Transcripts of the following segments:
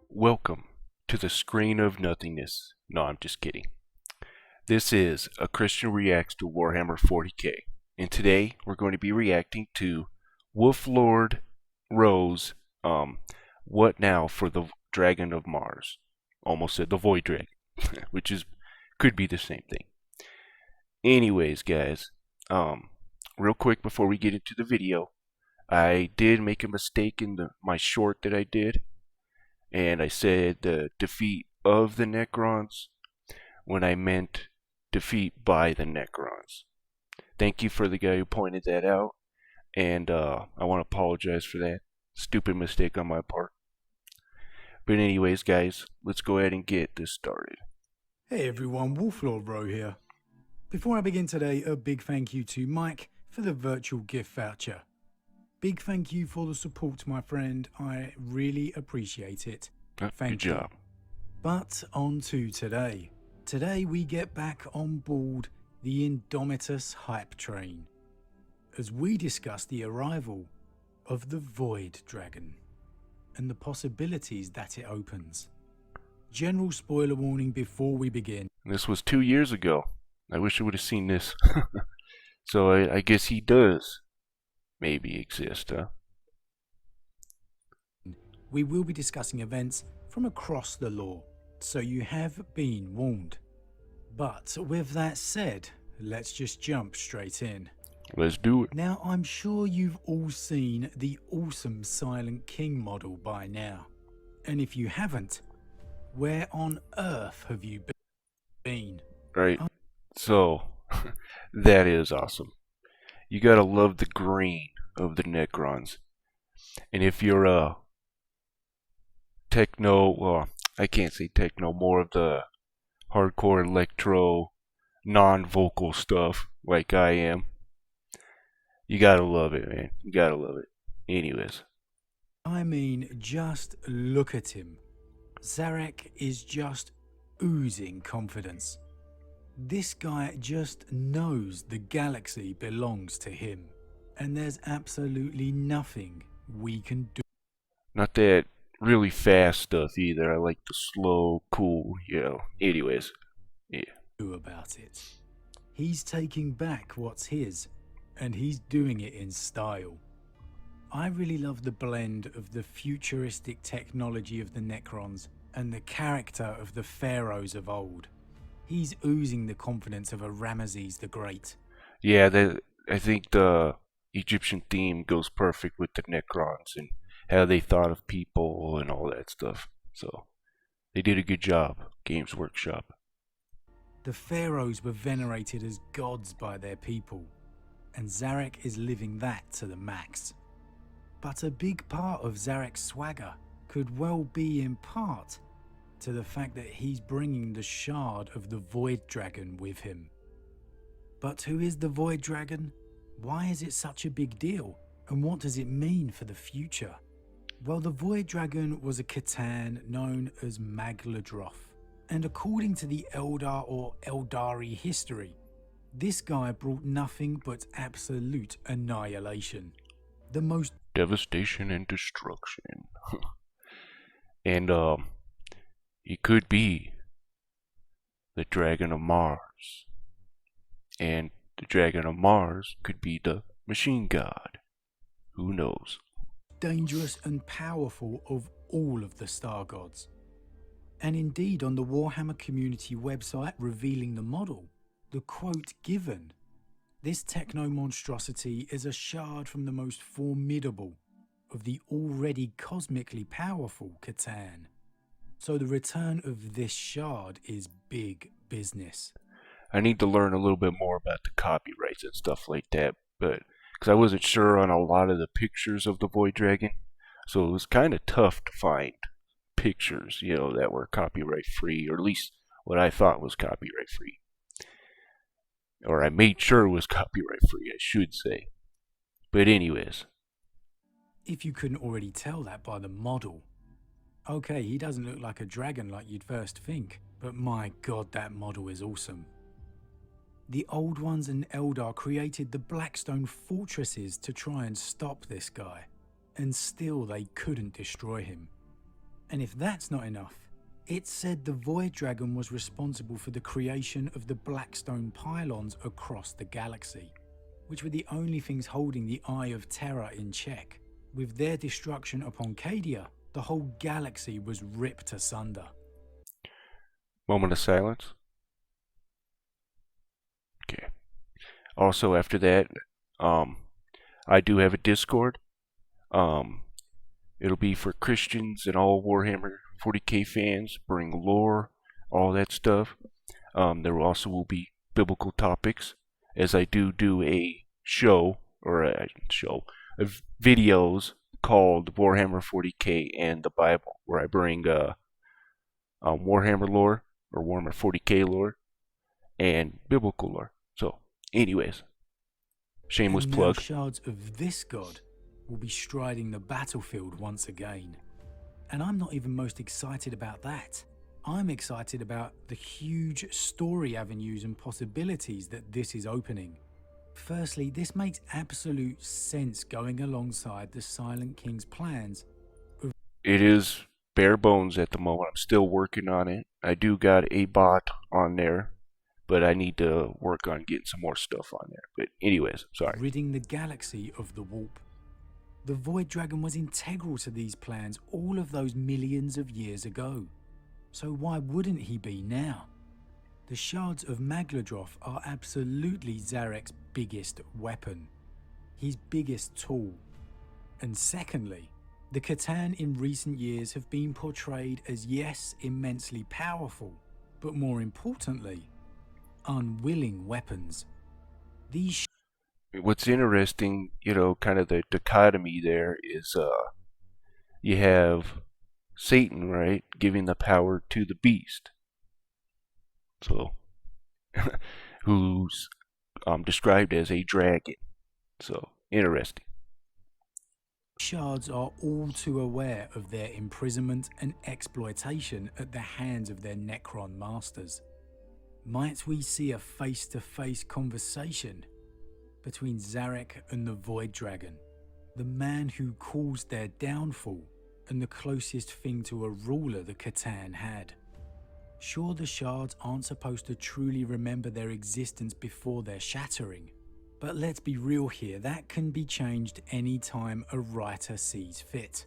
Welcome to the screen of nothingness. No, I'm just kidding. This is A Christian Reacts to Warhammer 40k, and today we're going to be reacting to Lord Roh's What Now for the Dragon of Mars. Almost said the Void Dragon, which could be the same thing. Anyways, guys, real quick before we get into the video, I did make a mistake in my short that I did, and I said the defeat of the Necrons when I meant defeat by the Necrons. Thank you for the guy who pointed that out, and I want to apologize for that stupid mistake on my part. But anyways, guys, let's go ahead and get this started. Hey everyone, Lord Roh here. Before I begin today, a big thank you to Mike for the virtual gift voucher. Big thank you for the support, my friend. I really appreciate it. Good job. But on to today. Today we get back on board the Indomitus hype train as we discuss the arrival of the Void Dragon and the possibilities that it opens. General spoiler warning before we begin. This was 2 years ago. I wish I would have seen this. So I guess he does maybe exist, huh? We will be discussing events from across the lore, so you have been warned. But with that said, let's just jump straight in. Let's do it. Now, I'm sure you've all seen the awesome Silent King model by now. And if you haven't, where on earth have you been? Right. So, that is awesome. You gotta love the green of the Necrons. And if you're a techno, well, I can't say techno, more of the hardcore electro, non-vocal stuff like I am, you gotta love it, man. You gotta love it. Anyways. I mean, just look at him. Zarek is just oozing confidence. This guy just knows the galaxy belongs to him, and there's absolutely nothing we can do. Not that really fast stuff either. I like the slow, cool, Anyways, yeah. About it. He's taking back what's his, and he's doing it in style. I really love the blend of the futuristic technology of the Necrons and the character of the pharaohs of old. He's oozing the confidence of a Ramesses the Great. Yeah, I think the Egyptian theme goes perfect with the Necrons and how they thought of people and all that stuff. So, they did a good job, Games Workshop. The pharaohs were venerated as gods by their people, and Zarek is living that to the max. But a big part of Zarek's swagger could well be in part to the fact that he's bringing the shard of the Void Dragon with him. But who is the Void Dragon? Why is it such a big deal? And what does it mean for the future? Well, the Void Dragon was a Catan known as Magladroth. And according to the Eldar or Eldari history, this guy brought nothing but absolute annihilation. The most devastation and destruction. And he could be the Dragon of Mars. And the Dragon of Mars could be the Machine God. Who knows? Dangerous and powerful of all of the star gods. And indeed, on the Warhammer community website revealing the model, the quote given, "This techno-monstrosity is a shard from the most formidable of the already cosmically powerful Catan." So the return of this shard is big business. I need to learn a little bit more about the copyrights and stuff like that, but because I wasn't sure on a lot of the pictures of the Void Dragon, so it was kind of tough to find pictures, that were copyright free, or at least what I thought was copyright free. Or I made sure it was copyright free, I should say. But anyways. If you couldn't already tell that by the model. Okay, he doesn't look like a dragon like you'd first think, but my god, that model is awesome. The Old Ones and Eldar created the Blackstone fortresses to try and stop this guy. and still they couldn't destroy him. And if that's not enough, it's said the Void Dragon was responsible for the creation of the Blackstone pylons across the galaxy, which were the only things holding the Eye of Terror in check. With their destruction upon Cadia, the whole galaxy was ripped asunder. Moment of silence. Okay. Also, after that, I do have a Discord. It'll be for Christians and all Warhammer 40k fans. Bring lore, all that stuff. There also will be biblical topics, as I do a show of videos called Warhammer 40k and the Bible, where I bring Warhammer lore or Warhammer 40k lore and biblical lore. So, anyways, shameless And now plug. shards of this god will be striding the battlefield once again. And I'm not even most excited about that. I'm excited about the huge story avenues and possibilities that this is opening. Firstly, this makes absolute sense going alongside the Silent King's plans. It is bare bones at the moment. I'm still working on it. I do got a bot on there, but I need to work on getting some more stuff on there. But anyways, sorry. Ridding the galaxy of the warp. The Void Dragon was integral to these plans all of those millions of years ago. So why wouldn't he be now? The shards of Magladroth are absolutely Zarek's biggest weapon, his biggest tool. And secondly, the Catan in recent years have been portrayed as, yes, immensely powerful, but more importantly, unwilling weapons. These What's interesting, kind of the dichotomy there is you have Satan, right, giving the power to the beast. So, who's described as a dragon. So, interesting. shards are all too aware of their imprisonment and exploitation at the hands of their necron masters. Might we see a face-to-face conversation between Zarek and the Void Dragon, the man who caused their downfall and the closest thing to a ruler the Catan had? Sure, the shards aren't supposed to truly remember their existence before their shattering, but let's be real here, that can be changed any time a writer sees fit.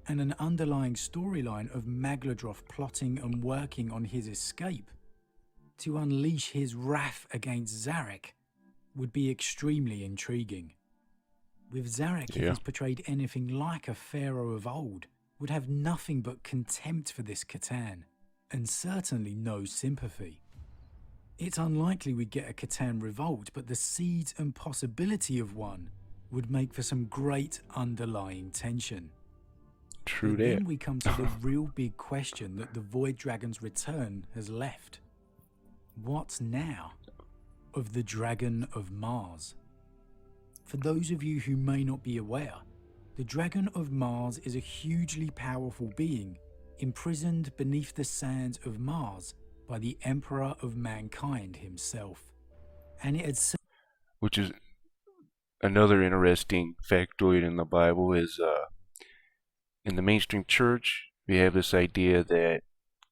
And an underlying storyline of Magladroth plotting and working on his escape to unleash his wrath against Zarek would be extremely intriguing. With Zarek, if he's portrayed anything like a pharaoh of old, would have nothing but contempt for this Catan, and certainly no sympathy. It's unlikely we'd get a Catan revolt, but the seeds and possibility of one would make for some great underlying tension. True But that. then we come to the real big question that the Void Dragon's return has left. What now of the Dragon of Mars? For those of you who may not be aware, the Dragon of Mars is a hugely powerful being imprisoned beneath the sands of Mars by the Emperor of Mankind himself. And it had Which is another interesting factoid in the Bible is in the mainstream church, we have this idea that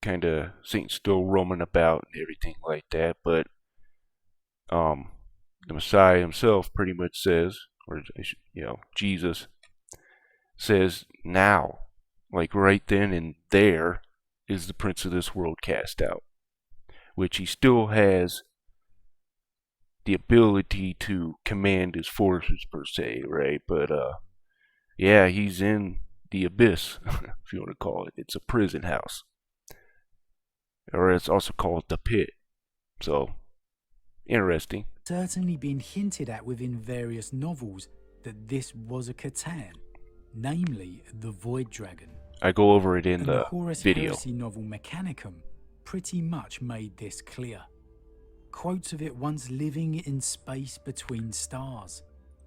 kind of Satan's still roaming about and everything like that, but the Messiah himself pretty much says, or Jesus says now, like right then and there, is the prince of this world cast out, which he still has the ability to command his forces per se, right? But yeah, he's in the abyss, if you want to call it. It's a prison house, or it's also called the pit. So interesting. certainly been hinted at within various novels that this was a Catan, namely the Void Dragon. I go over it in And the Horus video. Heresy novel Mechanicum pretty much made this clear. Quotes of it once living in space between stars.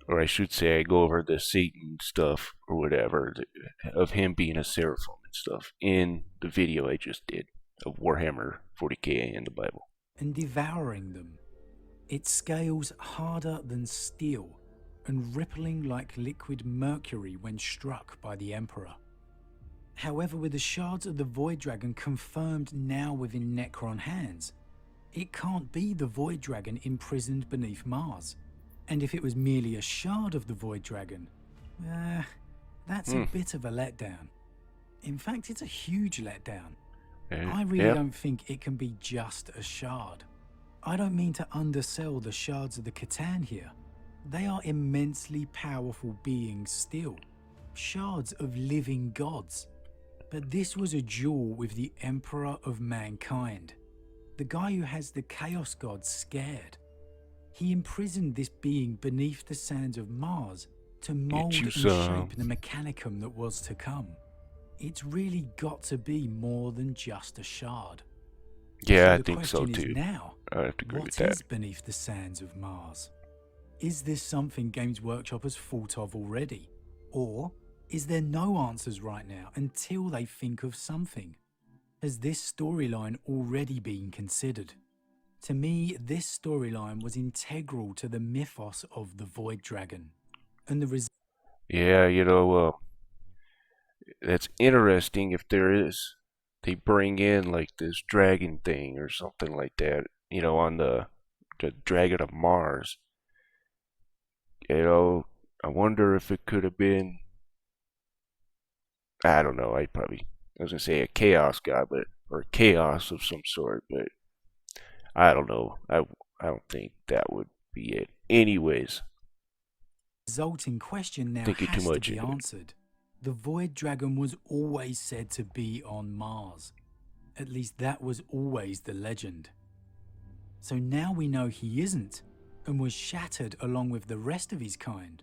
Or I should say, I go over the Satan stuff or whatever, of him being a seraphim and stuff in the video I just did of Warhammer 40k and the Bible. And devouring them. It scales harder than steel, and rippling like liquid mercury when struck by the Emperor. However, with the shards of the Void Dragon confirmed now within Necron hands, it can't be the Void Dragon imprisoned beneath Mars. And if it was merely a shard of the Void Dragon, that's a bit of a letdown. In fact, it's a huge letdown. I really don't think it can be just a shard. I don't mean to undersell the shards of the Catan here. They are immensely powerful beings still, shards of living gods. But this was a duel with the Emperor of Mankind, the guy who has the Chaos Gods scared. He imprisoned this being beneath the sands of Mars to mold and shape the mechanicum that was to come. It's really got to be more than just a shard. Yeah, So I think so too. Now, I have to agree with what that. is beneath the sands of Mars? Is this something Games Workshop has thought of already? Or is there no answers right now until they think of something? Has this storyline already been considered? To me, this storyline was integral to the mythos of the Void Dragon. And the Yeah, that's interesting if there is. They bring in like this dragon thing or something like that, on the Dragon of Mars. I wonder if it could have been, I don't know, I was gonna say a chaos god, or chaos of some sort, but I don't know. I don't think that would be it. Anyways, resulting question now thinking too has to much be into it. answered. The Void Dragon was always said to be on Mars. At least that was always the legend. So now we know he isn't, and was shattered along with the rest of his kind.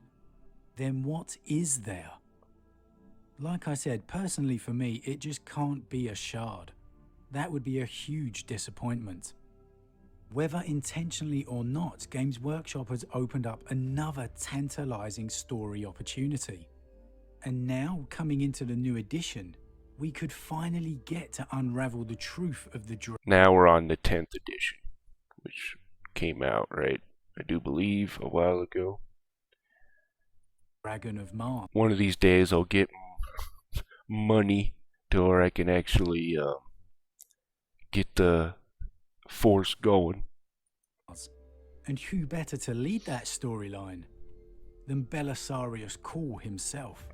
Then what is there? Like I said, personally for me, it just can't be a shard. That would be a huge disappointment. Whether intentionally or not, Games Workshop has opened up another tantalizing story opportunity. And now, coming into the new edition, we could finally get to unravel the truth of the Now we're on the 10th edition, which came out, right? I do believe a while ago. Dragon of Mars. One of these days I'll get money to where I can actually get the force going. And who better to lead that storyline than Belisarius Cawl himself?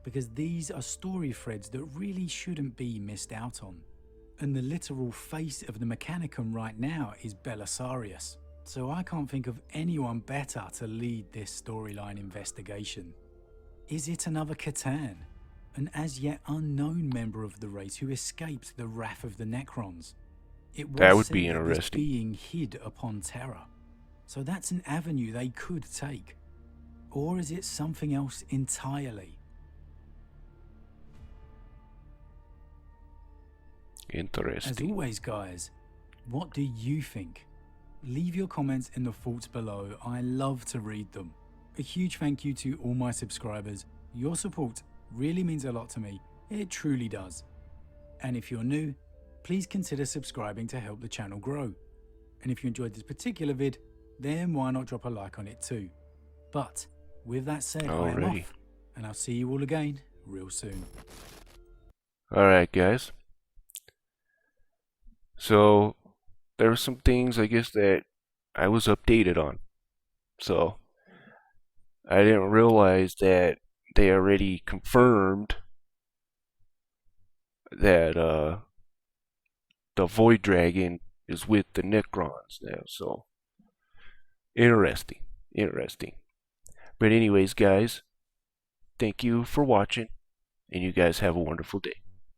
Because these are story threads that really shouldn't be missed out on. And the literal face of the Mechanicum right now is Belisarius. So I can't think of anyone better to lead this storyline investigation. Is it another Catan? An as yet unknown member of the race who escaped the wrath of the Necrons? It was That would said be that this interesting. being hid upon Terra. So that's an avenue they could take. Or is it something else entirely? Interesting. As always, guys, what do you think? Leave your comments in the thoughts below. I love to read them. A huge thank you to all my subscribers. Your support really means a lot to me. It truly does. And if you're new, please consider subscribing to help the channel grow. And if you enjoyed this particular vid, then why not drop a like on it too? But with that said, I am off, and I'll see you all again real soon. Alright, guys. So, there were some things, I guess, that I was updated on. So, I didn't realize that they already confirmed that the Void Dragon is with the Necrons now. So, interesting. But anyways, guys, thank you for watching, and you guys have a wonderful day.